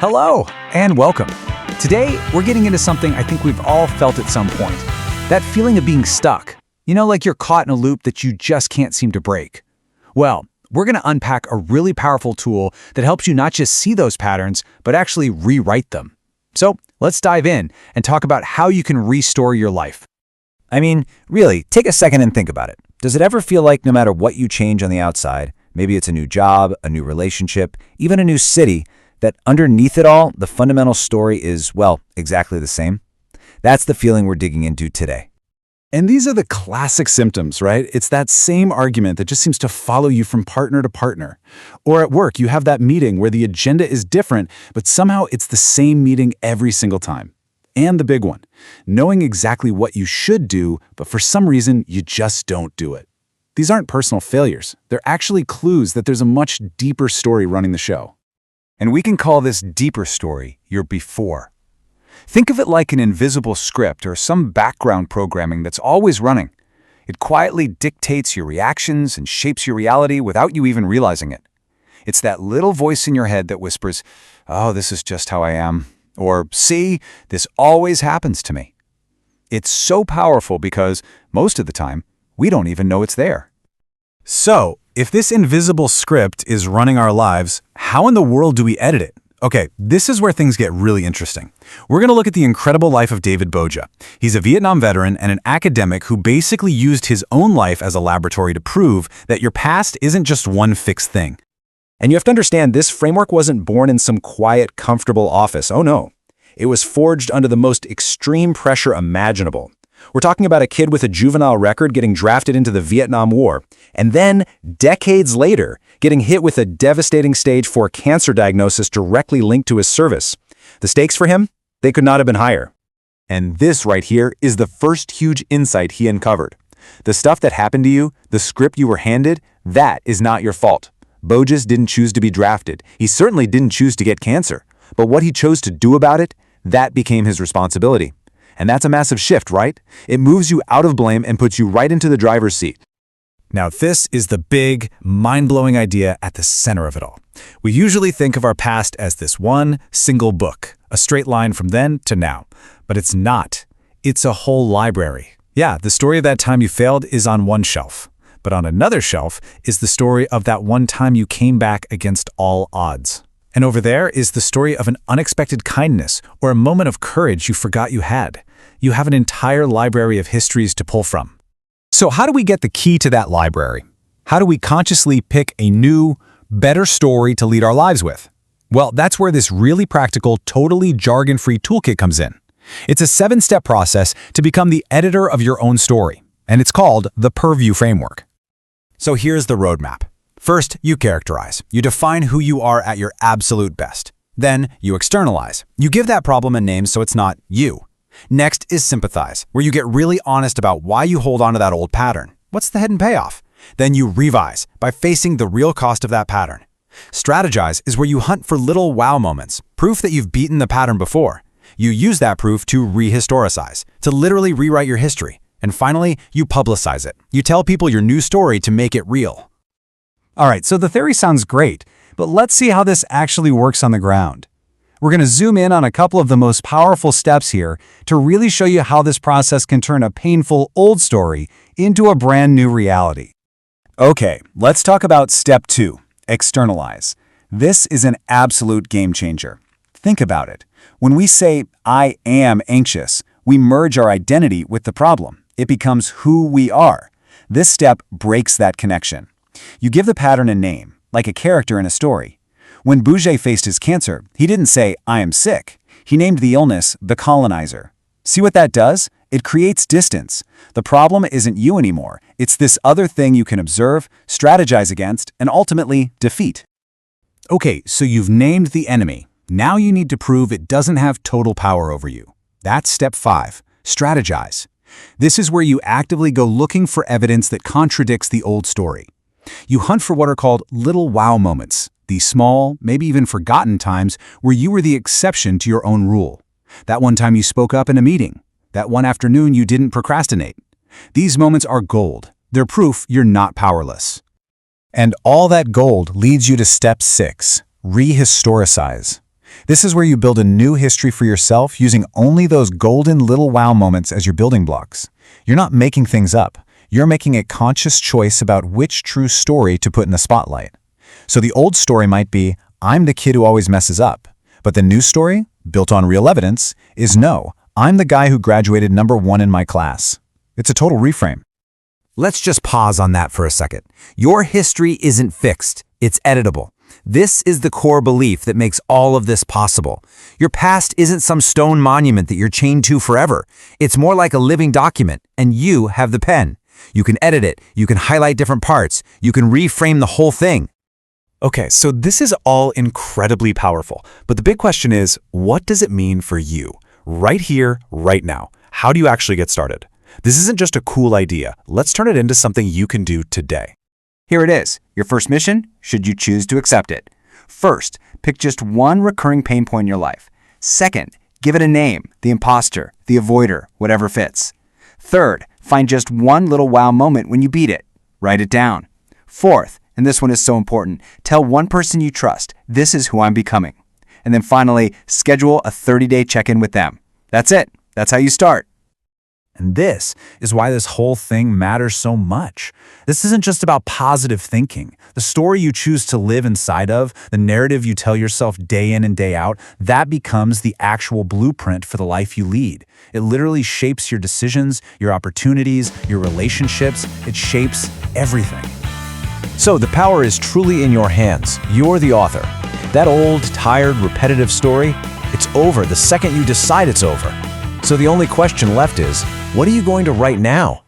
Hello, and welcome. Today, we're getting into something I think we've all felt at some point. That feeling of being stuck. You know, like you're caught in a loop that you just can't seem to break. Well, we're going to unpack a really powerful tool that helps you not just see those patterns, but actually rewrite them. So, let's dive in and talk about how you can restore your life. I mean, really, take a second and think about it. Does it ever feel like no matter what you change on the outside, maybe it's a new job, a new relationship, even a new city, that underneath it all, the fundamental story is, well, exactly the same? That's the feeling we're digging into today. And these are the classic symptoms, right? It's that same argument that just seems to follow you from partner to partner. Or at work, you have that meeting where the agenda is different, but somehow it's the same meeting every single time. And the big one, knowing exactly what you should do, but for some reason, you just don't do it. These aren't personal failures. They're actually clues that there's a much deeper story running the show. And we can call this deeper story your before. Think of it like an invisible script or some background programming that's always running. It quietly dictates your reactions and shapes your reality without you even realizing it. It's that little voice in your head that whispers, "Oh, this is just how I am," or "See, this always happens to me." It's so powerful because, most of the time, we don't even know it's there. So, if this invisible script is running our lives, how in the world do we edit it? Okay, this is where things get really interesting. We're going to look at the incredible life of David Boja. He's a Vietnam veteran and an academic who basically used his own life as a laboratory to prove that your past isn't just one fixed thing. And you have to understand, this framework wasn't born in some quiet, comfortable office. Oh no. It was forged under the most extreme pressure imaginable. We're talking about a kid with a juvenile record getting drafted into the Vietnam War, and then, decades later, getting hit with a devastating stage 4 cancer diagnosis directly linked to his service. The stakes for him? They could not have been higher. And this right here is the first huge insight he uncovered. The stuff that happened to you, the script you were handed, that is not your fault. Bojas didn't choose to be drafted. He certainly didn't choose to get cancer. But what he chose to do about it, that became his responsibility. And that's a massive shift, right? It moves you out of blame and puts you right into the driver's seat. Now, this is the big, mind-blowing idea at the center of it all. We usually think of our past as this one single book, a straight line from then to now. But it's not. It's a whole library. Yeah, the story of that time you failed is on one shelf. But on another shelf is the story of that one time you came back against all odds. And over there is the story of an unexpected kindness or a moment of courage you forgot you had. You have an entire library of histories to pull from. So how do we get the key to that library? How do we consciously pick a new, better story to lead our lives with? Well, that's where this really practical, totally jargon-free toolkit comes in. It's a 7-step process to become the editor of your own story, and it's called the Perview framework. So here's the roadmap. First, you characterize. You define who you are at your absolute best. Then, you externalize. You give that problem a name so it's not you. Next is sympathize, where you get really honest about why you hold on to that old pattern. What's the hidden payoff? Then you revise by facing the real cost of that pattern. Strategize is where you hunt for little wow moments, proof that you've beaten the pattern before. You use that proof to rehistoricize, to literally rewrite your history. And finally, you publicize it. You tell people your new story to make it real. All right, so the theory sounds great, but let's see how this actually works on the ground. We're going to zoom in on a couple of the most powerful steps here to really show you how this process can turn a painful old story into a brand new reality. Okay, let's talk about step 2, externalize. This is an absolute game changer. Think about it. When we say, "I am anxious," we merge our identity with the problem. It becomes who we are. This step breaks that connection. You give the pattern a name, like a character in a story. When Boja faced his cancer, he didn't say, "I am sick." He named the illness the colonizer. See what that does? It creates distance. The problem isn't you anymore. It's this other thing you can observe, strategize against, and ultimately defeat. Okay, so you've named the enemy. Now you need to prove it doesn't have total power over you. That's step 5, strategize. This is where you actively go looking for evidence that contradicts the old story. You hunt for what are called little wow moments, these small, maybe even forgotten times where you were the exception to your own rule. That one time you spoke up in a meeting. That one afternoon you didn't procrastinate. These moments are gold. They're proof you're not powerless. And all that gold leads you to step 6, rehistoricize. This is where you build a new history for yourself using only those golden little wow moments as your building blocks. You're not making things up. You're making a conscious choice about which true story to put in the spotlight. So the old story might be, I'm the kid who always messes up. But the new story, built on real evidence, is no, I'm the guy who graduated #1 in my class. It's a total reframe. Let's just pause on that for a second. Your history isn't fixed, it's editable. This is the core belief that makes all of this possible. Your past isn't some stone monument that you're chained to forever. It's more like a living document, and you have the pen. You can edit it, you can highlight different parts, you can reframe the whole thing. Okay, so this is all incredibly powerful, but the big question is, what does it mean for you? Right here, right now. How do you actually get started? This isn't just a cool idea. Let's turn it into something you can do today. Here it is, your first mission, should you choose to accept it. First, pick just one recurring pain point in your life. Second, give it a name, the imposter, the avoider, whatever fits. Third, find just one little wow moment when you beat it. Write it down. Fourth, and this one is so important, tell one person you trust, this is who I'm becoming. And then finally, schedule a 30-day check-in with them. That's it. That's how you start. And this is why this whole thing matters so much. This isn't just about positive thinking. The story you choose to live inside of, the narrative you tell yourself day in and day out, that becomes the actual blueprint for the life you lead. It literally shapes your decisions, your opportunities, your relationships. It shapes everything. So the power is truly in your hands. You're the author. That old, tired, repetitive story, it's over the second you decide it's over. So the only question left is, what are you going to write now?